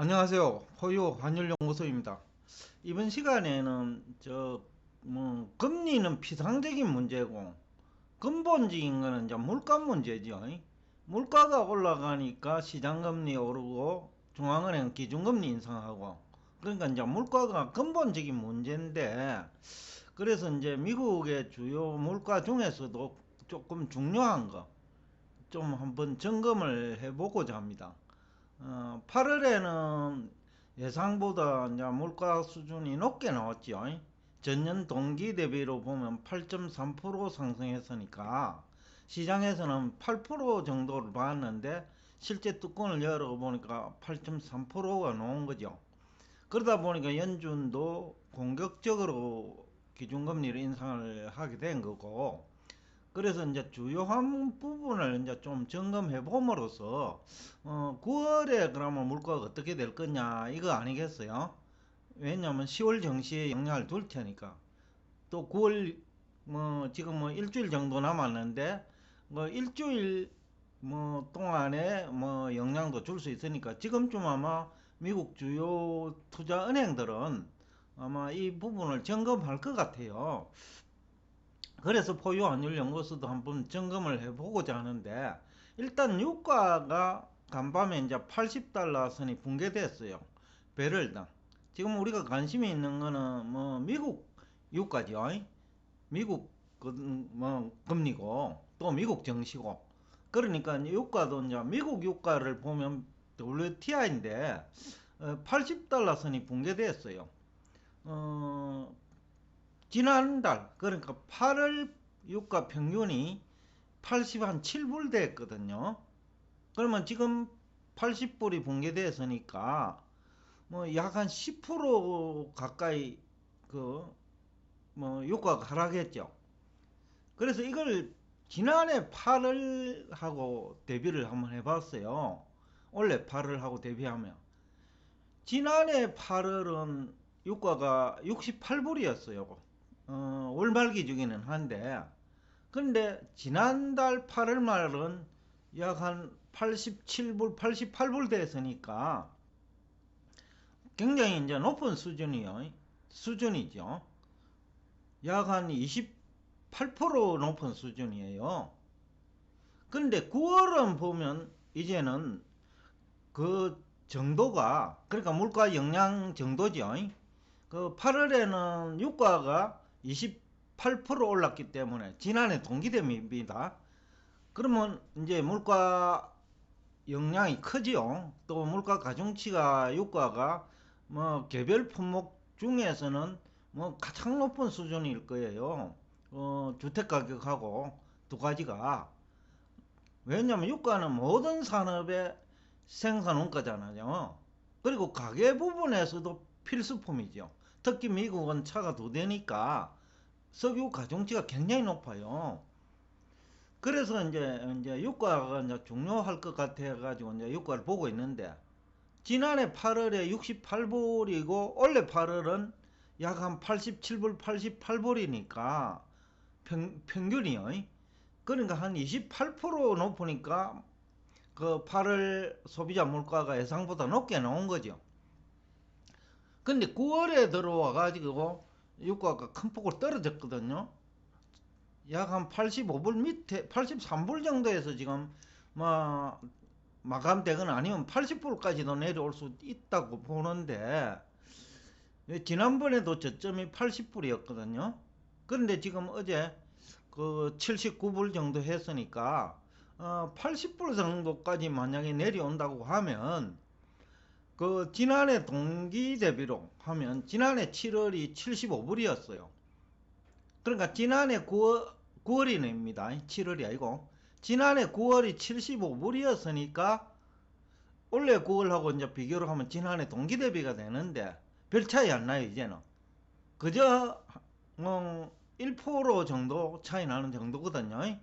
안녕하세요. 호요 환율연구소입니다. 이번 시간에는 금리는 피상적인 문제고 근본적인 거는 이제 물가 문제죠. 물가가 올라가니까 시장금리 오르고 중앙은행 기준금리 인상하고, 그러니까 이제 물가가 근본적인 문제인데, 그래서 이제 미국의 주요 물가 중에서도 조금 중요한 거 좀 한번 점검을 해보고자 합니다. 8월에는 예상보다 이제 물가 수준이 높게 나왔죠. 전년 동기 대비로 보면 8.3% 상승했으니까 시장에서는 8% 정도를 봤는데 실제 뚜껑을 열어보니까 8.3%가 나온 거죠. 그러다 보니까 연준도 공격적으로 기준금리를 인상을 하게 된 거고, 그래서 이제 주요한 부분을 이제 좀 점검해 봄으로써 9월에 그러면 물가가 어떻게 될 거냐 이거 아니겠어요? 왜냐하면 10월 정시에 영향을 둘 테니까. 또 9월 지금 일주일 정도 남았는데 일주일 동안에 영향도 줄 수 있으니까 지금쯤 아마 미국 주요 투자 은행들은 아마 이 부분을 점검할 것 같아요. 그래서 포유 환율 연구소도 한번 점검을 해보고자 하는데, 일단 유가가 간밤에 이제 80달러 선이 붕괴됐어요. 배럴당. 지금 우리가 관심이 있는 거는 미국 유가죠. 미국 금리고 또 미국 정시고. 그러니까 유가도 이제 미국 유가를 보면 WTI인데 80달러 선이 붕괴됐어요. 어, 지난달, 그러니까 8월 유가 평균이 87불 됐거든요. 그러면 지금 80불이 붕괴됐으니까 약 한 10% 가까이 유가가 하락했죠. 그래서 이걸 지난해 8월하고 대비를 한번 해봤어요. 올해 8월하고 대비하면 지난해 8월은 유가가 68불이었어요. 월말 기준이긴 한데, 근데 지난달 8월 말은 약 한 87불, 88불 됐으니까 굉장히 이제 높은 수준이죠. 약 한 28% 높은 수준이에요. 근데 9월은 보면 이제는 그 정도가, 그러니까 물가 영향 정도죠. 그 8월에는 유가가 28% 올랐기 때문에 지난해 동기 대비입니다. 그러면 이제 물가 영향이 크지요. 또 물가 가중치가 유가가 개별 품목 중에서는 가장 높은 수준일 거예요. 주택 가격하고 두 가지가. 왜냐면 유가는 모든 산업의 생산 원가잖아요. 그리고 가계 부분에서도 필수품이죠. 특히 미국은 차가 두 대니까 석유 가중치가 굉장히 높아요. 그래서 이제 유가가 이제 중요할 것 같아 가지고 이제 유가를 보고 있는데, 지난해 8월에 68불이고 올해 8월은 약 한 87불, 88불이니까 평균이요. 그러니까 한 28% 높으니까 그 8월 소비자 물가가 예상보다 높게 나온 거죠. 근데 9월에 들어와 가지고 유가가 큰 폭으로 떨어졌거든요. 약 한 85불 밑에 83불 정도에서 지금 뭐 마감되거나 아니면 80불까지도 내려올 수 있다고 보는데, 지난번에도 저점이 80불이었거든요. 그런데 지금 어제 그 79불 정도 했으니까 80불 정도까지 만약에 내려온다고 하면 그 지난해 동기 대비로 하면 지난해 7월이 75불이었어요. 그러니까 지난해 9월이입니다. 7월이 아니고 지난해 9월이 75불이었으니까 올해 9월하고 이제 비교를 하면 지난해 동기 대비가 되는데 별 차이 안 나요. 이제는 그저 1% 정도 차이 나는 정도거든요.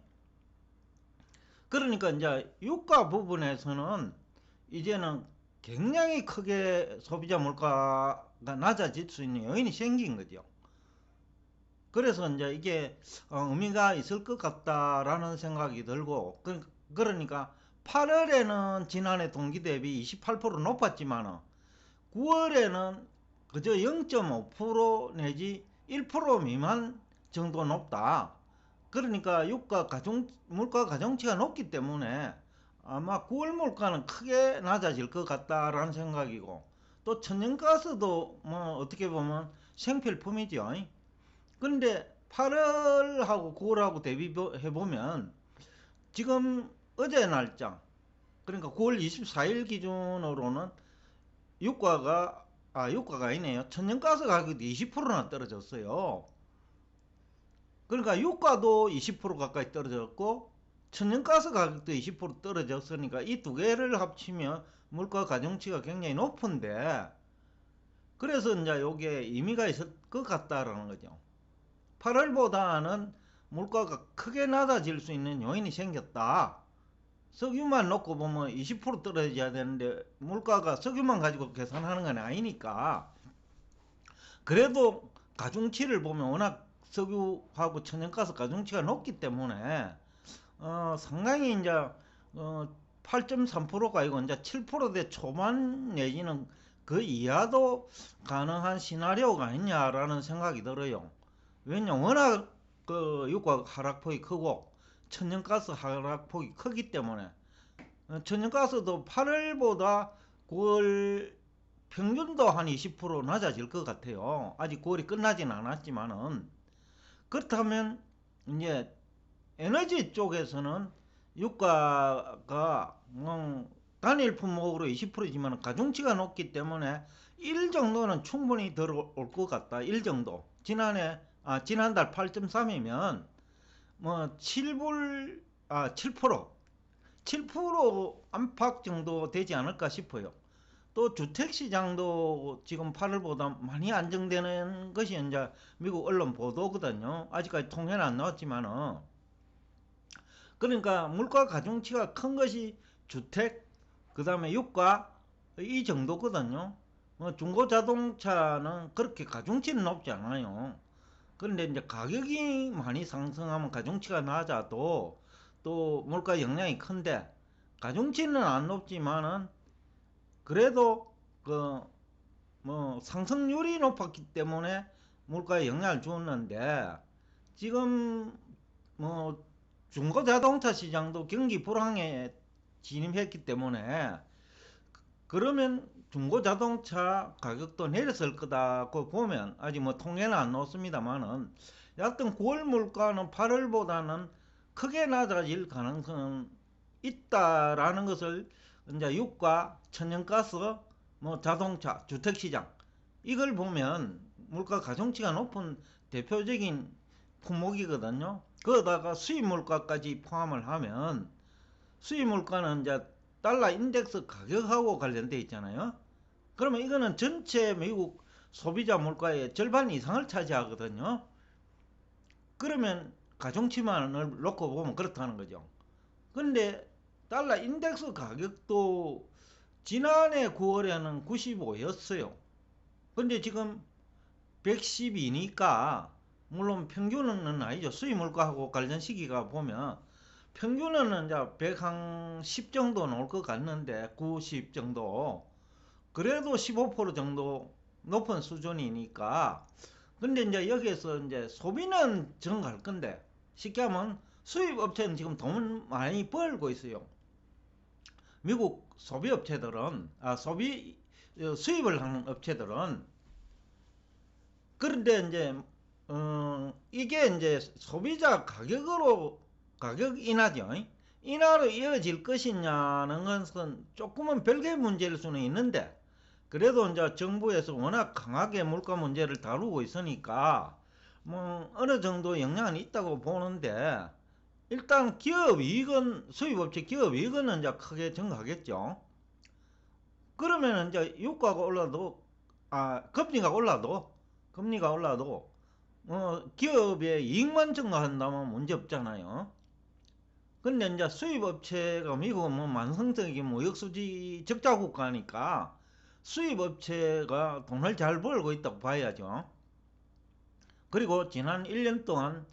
그러니까 이제 유가 부분에서는 이제는 굉장히 크게 소비자 물가가 낮아질 수 있는 요인이 생긴 거죠. 그래서 이제 이게 의미가 있을 것 같다라는 생각이 들고, 그러니까 8월에는 지난해 동기 대비 28% 높았지만은 9월에는 그저 0.5% 내지 1% 미만 정도 높다. 그러니까 물가 가중치가 높기 때문에 아마 9월 물가는 크게 낮아질 것 같다라는 생각이고, 또 천연가스도 뭐 어떻게 보면 생필품이죠. 그런데 8월하고 9월하고 대비해보면 지금 어제 날짜, 그러니까 9월 24일 기준으로는 유가가 아니네요. 천연가스 가격이 20%나 떨어졌어요. 그러니까 유가도 20% 가까이 떨어졌고 천연가스 가격도 20% 떨어졌으니까 이 두 개를 합치면 물가 가중치가 굉장히 높은데, 그래서 이제 요게 의미가 있을 것 같다라는 거죠. 8월보다는 물가가 크게 낮아질 수 있는 요인이 생겼다. 석유만 놓고 보면 20% 떨어져야 되는데 물가가 석유만 가지고 계산하는 건 아니니까, 그래도 가중치를 보면 워낙 석유하고 천연가스 가중치가 높기 때문에 상당히 이제 8.3%가 아니고 이제 7%대 초반 내지는 그 이하도 가능한 시나리오가 아니냐라는 생각이 들어요. 왜냐, 워낙 그 유가 하락폭이 크고 천연가스 하락폭이 크기 때문에. 천연가스도 8월보다 9월 평균도 한 20% 낮아질 것 같아요. 아직 9월이 끝나진 않았지만은. 그렇다면 이제 에너지 쪽에서는 유가가 단일 품목으로 20%지만 가중치가 높기 때문에 1 정도는 충분히 들어올 것 같다. 1 정도. 지난달 8.3이면 뭐 7% 안팎 정도 되지 않을까 싶어요. 또 주택시장도 지금 8월보다 많이 안정되는 것이 이제 미국 언론 보도거든요. 아직까지 통계는 안 나왔지만은. 그러니까 물가 가중치가 큰 것이 주택, 그 다음에 유가, 이 정도거든요. 중고자동차는 그렇게 가중치는 높지 않아요. 그런데 이제 가격이 많이 상승하면 가중치가 낮아도 또 물가 영향이 큰데, 가중치는 안 높지만은 그래도 그 뭐 상승률이 높았기 때문에 물가에 영향을 주었는데, 지금 뭐 중고자동차 시장도 경기 불황에 진입했기 때문에, 그러면 중고자동차 가격도 내렸을 거다고 보면, 아직 뭐 통계는 안 나왔습니다만은, 여하튼 9월 물가는 8월보다는 크게 낮아질 가능성은 있다라는 것을 이제 유가, 천연가스, 뭐 자동차, 주택시장, 이걸 보면 물가 가중치가 높은 대표적인 품목이거든요. 거기다가 수입 물가까지 포함을 하면, 수입 물가는 이제 달러 인덱스 가격하고 관련돼 있잖아요. 그러면 이거는 전체 미국 소비자 물가의 절반 이상을 차지하거든요. 그러면 가중치만을 놓고 보면 그렇다는 거죠. 근데 달러 인덱스 가격도 지난해 9월에는 95였어요. 근데 지금 112니까, 물론 평균은 아니죠. 수입 물가하고 관련 시기가 보면 평균은 이제 110 정도 나올 것 같는데, 90 정도. 그래도 15% 정도 높은 수준이니까. 근데 이제 여기에서 이제 소비는 증가할 건데, 쉽게 하면 수입 업체는 지금 돈 많이 벌고 있어요. 미국 소비 업체들은, 수입을 하는 업체들은. 그런데 이제 이게 이제 소비자 가격 인하죠. 인하로 이어질 것이냐는 것은 조금은 별개의 문제일 수는 있는데, 그래도 이제 정부에서 워낙 강하게 물가 문제를 다루고 있으니까 뭐 어느 정도 영향은 있다고 보는데, 일단 수입업체 기업 이익은 이제 크게 증가하겠죠. 그러면 이제 유가가 올라도, 금리가 올라도 기업의 이익만 증가한다면 문제 없잖아요. 근데 이제 수입업체가 미국은 뭐 만성적인 무역수지 적자 국가니까 수입업체가 돈을 잘 벌고 있다고 봐야죠. 그리고 지난 1년 동안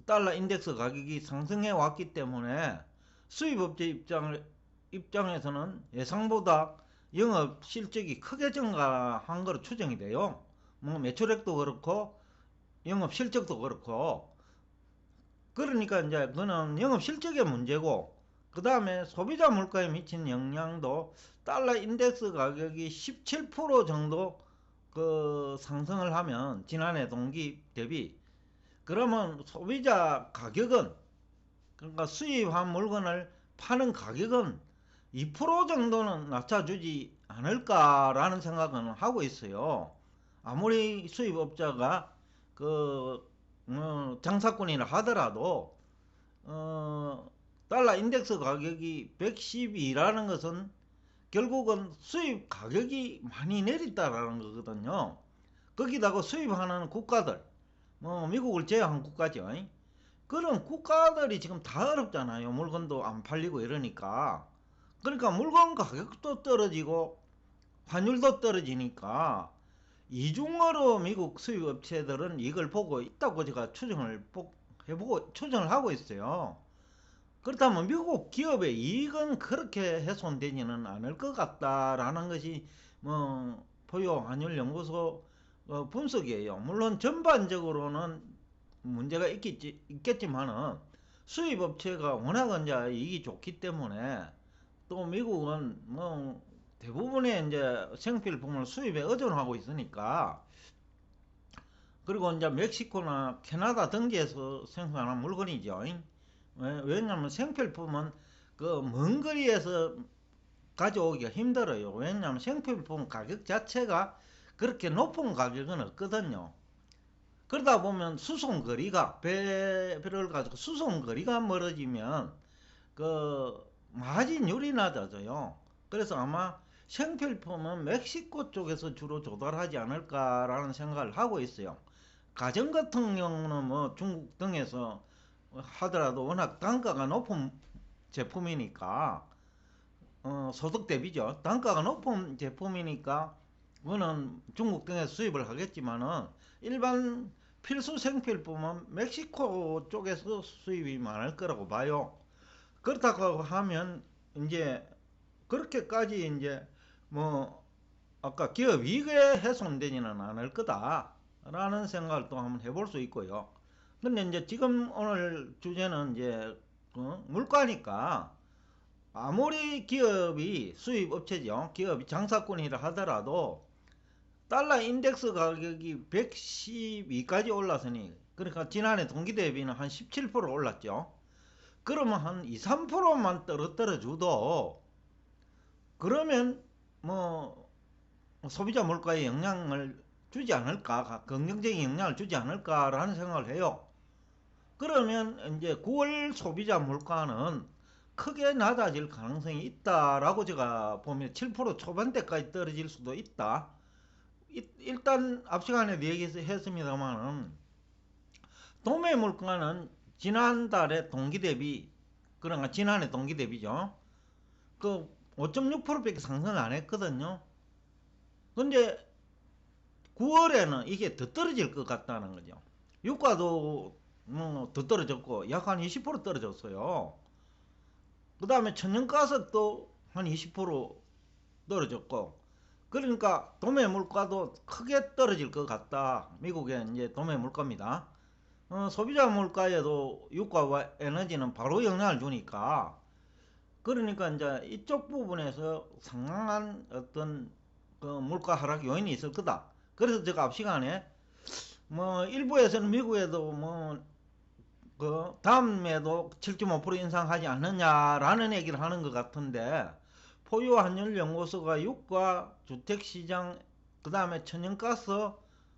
달러 인덱스 가격이 상승해 왔기 때문에 수입업체 입장에서는 예상보다 영업 실적이 크게 증가한 거로 추정이 돼요. 뭐 매출액도 그렇고 영업 실적도 그렇고. 그러니까 이제 그거는 영업 실적의 문제고, 그 다음에 소비자 물가에 미친 영향도 달러 인덱스 가격이 17% 정도 그 상승을 하면 지난해 동기 대비, 그러면 소비자 가격은, 그러니까 수입한 물건을 파는 가격은 2% 정도는 낮춰주지 않을까라는 생각은 하고 있어요. 아무리 수입업자가 그 장사꾼이라 하더라도 달러 인덱스 가격이 112라는 것은 결국은 수입 가격이 많이 내렸다라는 거거든요. 거기다가 수입하는 국가들, 뭐 미국을 제외한 국가죠. 그런 국가들이 지금 다 어렵잖아요. 물건도 안 팔리고 이러니까. 그러니까 물건 가격도 떨어지고 환율도 떨어지니까 이중으로 미국 수입 업체들은 이걸 보고 있다고 제가 추정을 하고 있어요. 그렇다면 미국 기업의 이익은 그렇게 훼손되지는 않을 것 같다라는 것이 뭐 포요 환율 연구소 분석이에요. 물론 전반적으로는 문제가 있겠지만은 수입 업체가 워낙 이제 이익이 좋기 때문에, 또 미국은 뭐 대부분의 이제 생필품을 수입에 의존하고 있으니까, 그리고 이제 멕시코나 캐나다 등지에서 생산한 물건이죠. 왜냐하면 생필품은 그 먼 거리에서 가져오기가 힘들어요. 왜냐하면 생필품 가격 자체가 그렇게 높은 가격은 없거든요. 그러다 보면 수송거리가, 배를 가지고 수송거리가 멀어지면 그 마진율이 낮아져요. 그래서 아마 생필품은 멕시코 쪽에서 주로 조달하지 않을까라는 생각을 하고 있어요. 가전 같은 경우는 뭐 중국 등에서 하더라도 워낙 단가가 높은 제품이니까, 소득 대비죠. 단가가 높은 제품이니까 그거는 중국 등에서 수입을 하겠지만은, 일반 필수 생필품은 멕시코 쪽에서 수입이 많을 거라고 봐요. 그렇다고 하면 이제 그렇게까지 이제 뭐 아까 기업 이익에 훼손되지는 않을 거다라는 생각을 또 한번 해볼 수 있고요. 근데 이제 지금 오늘 주제는 이제 물가니까, 아무리 기업이 수입 업체죠, 기업이 장사꾼이라 하더라도 달러 인덱스 가격이 112까지 올랐으니, 그러니까 지난해 동기 대비는 한 17% 올랐죠. 그러면 한 2, 3%만 떨어뜨려 줘도, 그러면 뭐 소비자 물가에 영향을 주지 않을까, 긍정적인 영향을 주지 않을까라는 생각을 해요. 그러면 이제 9월 소비자 물가는 크게 낮아질 가능성이 있다라고 제가 보면, 7% 초반대까지 떨어질 수도 있다. 일단 앞 시간에도 얘기했습니다만은 도매 물가는 지난달에 동기 대비, 그러니까 지난해 동기 대비죠, 그 5.6%밖에 상승을 안 했거든요. 근데 9월에는 이게 더 떨어질 것 같다는 거죠. 유가도 더 떨어졌고 약 한 20% 떨어졌어요. 그 다음에 천연가스도 한 20% 떨어졌고, 그러니까 도매 물가도 크게 떨어질 것 같다. 미국의 이제 도매 물가입니다. 소비자 물가에도 유가와 에너지는 바로 영향을 주니까, 그러니까 이제 이쪽 부분에서 상당한 어떤 그 물가 하락 요인이 있을 거다. 그래서 제가 앞 시간에 뭐 일부에서는 미국에도 뭐 그 다음에도 7.5% 인상하지 않느냐라는 얘기를 하는 것 같은데, 포유환율연구소가 유가, 주택시장, 그 다음에 천연가스,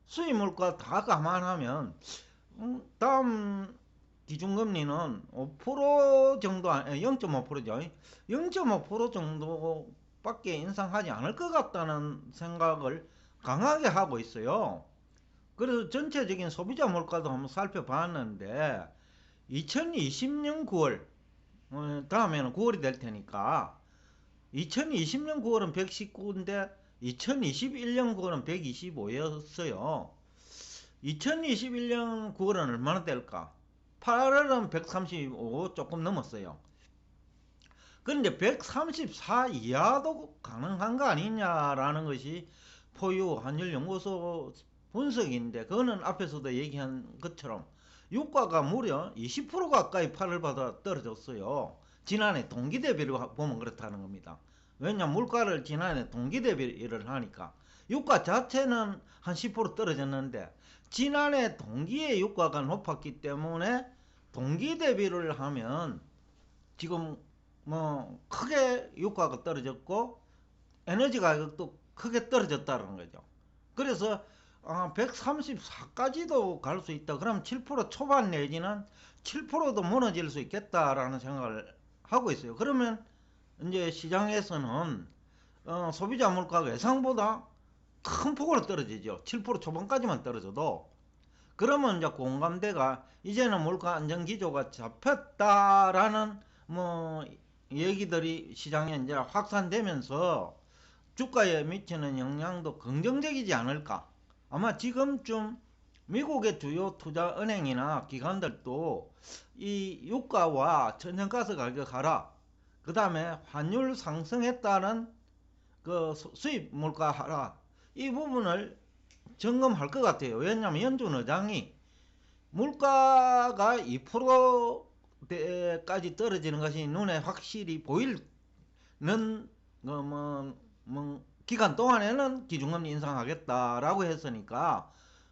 수입물가 다 감안하면 다음 기준금리는 5% 정도, 0.5%죠. 0.5% 정도밖에 인상하지 않을 것 같다는 생각을 강하게 하고 있어요. 그래서 전체적인 소비자 물가도 한번 살펴봤는데, 2020년 9월, 다음에는 9월이 될 테니까, 2020년 9월은 119인데 2021년 9월은 125였어요. 2021년 9월은 얼마나 될까? 8월은 135 조금 넘었어요. 그런데 134 이하도 가능한 거 아니냐라는 것이 포유 환율연구소 분석인데, 그거는 앞에서도 얘기한 것처럼 유가가 무려 20% 가까이 8월 받아 떨어졌어요. 지난해 동기 대비로 보면 그렇다는 겁니다. 왜냐, 물가를 지난해 동기 대비를 하니까. 유가 자체는 한 10% 떨어졌는데 지난해 동기에 유가가 높았기 때문에 동기 대비를 하면 지금 뭐 크게 유가가 떨어졌고 에너지 가격도 크게 떨어졌다는 거죠. 그래서 134까지도 갈 수 있다. 그럼 7% 초반 내지는 7%도 무너질 수 있겠다라는 생각을 하고 있어요. 그러면 이제 시장에서는 소비자 물가가 예상보다 큰 폭으로 떨어지죠. 7% 초반까지만 떨어져도. 그러면 이제 공감대가 이제는 물가 안정 기조가 잡혔다라는 뭐 얘기들이 시장에 이제 확산되면서 주가에 미치는 영향도 긍정적이지 않을까. 아마 지금쯤 미국의 주요 투자 은행이나 기관들도 이 유가와 천연가스 가격 하락, 그 다음에 환율 상승에 따른 그 수입 물가 하락, 이 부분을 점검할 것 같아요. 왜냐하면 연준 의장이 물가가 2%대까지 떨어지는 것이 눈에 확실히 보이는 기간 동안에는 기준금리 인상하겠다라고 했으니까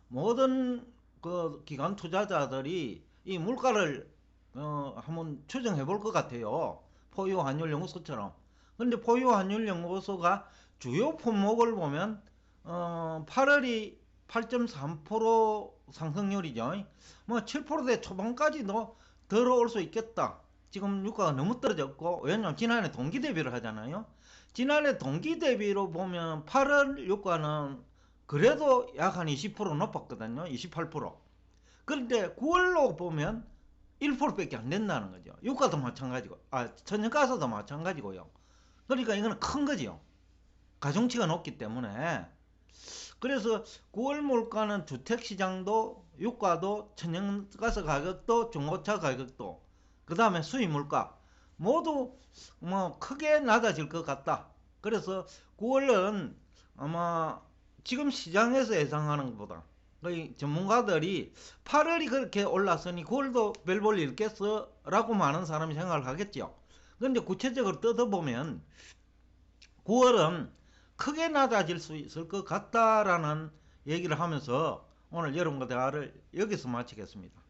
모든 그 기관 투자자들이 이 물가를 한번 추정해 볼 것 같아요. 포유 환율 연구소처럼. 근데 포유 환율 연구소가 주요 품목을 보면 8월이 8.3% 상승률이죠. 뭐 7%대 초반까지도 들어올 수 있겠다. 지금 유가가 너무 떨어졌고, 왜냐면 지난해 동기 대비를 하잖아요. 지난해 동기 대비로 보면 8월 유가는 그래도 약 한 20% 높았거든요. 28%. 그런데 9월로 보면 1%밖에 안 된다는 거죠. 유가도 마찬가지고, 천연가스도 마찬가지고요. 그러니까 이거는 큰 거죠. 가중치가 높기 때문에. 그래서 9월 물가는 주택시장도 유가도 천연가스 가격도 중고차 가격도 그 다음에 수입 물가 모두 뭐 크게 낮아질 것 같다. 그래서 9월은 아마 지금 시장에서 예상하는 것보다 거의 전문가들이 8월이 그렇게 올랐으니 9월도 별 볼 일 있겠어 라고 많은 사람이 생각을 하겠죠. 그런데 구체적으로 뜯어보면 9월은 크게 낮아질 수 있을 것 같다라는 얘기를 하면서 오늘 여러분과 대화를 여기서 마치겠습니다.